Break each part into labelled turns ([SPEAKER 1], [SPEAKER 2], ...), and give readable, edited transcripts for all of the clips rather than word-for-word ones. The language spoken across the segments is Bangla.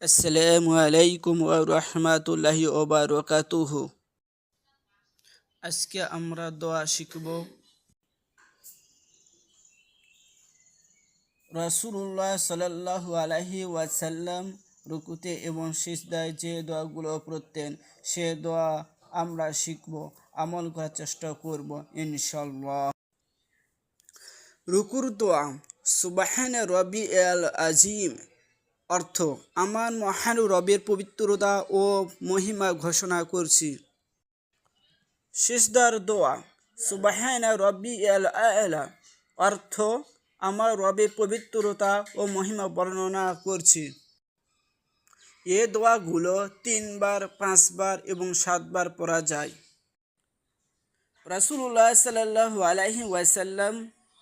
[SPEAKER 1] আসসালামু আলাইকুম ওয়া রাহমাতুল্লাহি ওয়া বারাকাতুহু। আজকে আমরা দোয়া শিখব। রাসূলুল্লাহ সাল্লাল্লাহু আলাইহি ওয়াসাল্লাম রুকুতে এবং সিজদায় যে দোয়াগুলো পড়তেন সে দোয়া আমরা শিখব, আমল করার চেষ্টা করব ইনশাআল্লাহ। রুকুর দোয়া। সুবহানা রাব্বিয়াল আযীম। অর্থ: আমার মহান রবের পবিত্রতা ও মহিমা ঘোষণা করছি। সিজদার দোয়া। সুবহানা রাব্বিয়াল আ'লা। অর্থ: আমার রবের পবিত্রতা ও মহিমা বর্ণনা করছি। এ দোয়াগুলো 3 বার, 5 বার এবং 7 বার পড়া যায়। রাসূলুল্লাহ সাল্লাল্লাহু আলাইহি ওয়াসাল্লাম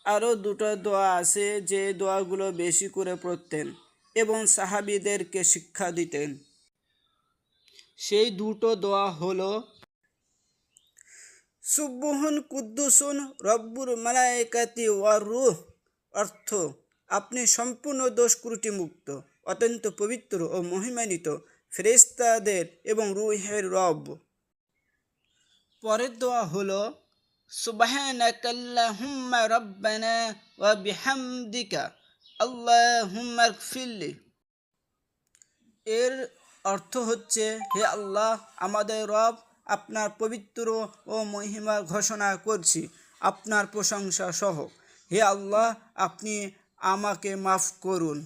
[SPEAKER 1] আরও দুটো দোয়া আছে যে দোয়াগুলো বেশি করে পড়তেন এবং সাহাবীদেরকে শিক্ষা দিতেন। সেই দুটো দোয়া হলো: সুবহুন কুদ্দুসুন রব্বুল মালায়েকাতি ওয়ার রূহ। অর্থ: আপনি সম্পূর্ণ দোষ ত্রুটি মুক্ত, অত্যন্ত পবিত্র ও মহিমান্বিত, ফেরেশতাদের এবং রূহের রব। পরের দোয়া হলো: সুবহানাকাল্লাহুম্মা রাব্বানা ওয়া বিহামদিকা আল্লাহুম্মা ইগফিরলি। এর অর্থ হচ্ছে: হে আল্লাহ, আমাদের রব, আপনার পবিত্র ও মহিমা ঘোষণা করছি আপনার প্রশংসা সহ। হে আল্লাহ, আপনি আমাকে মাফ করুন।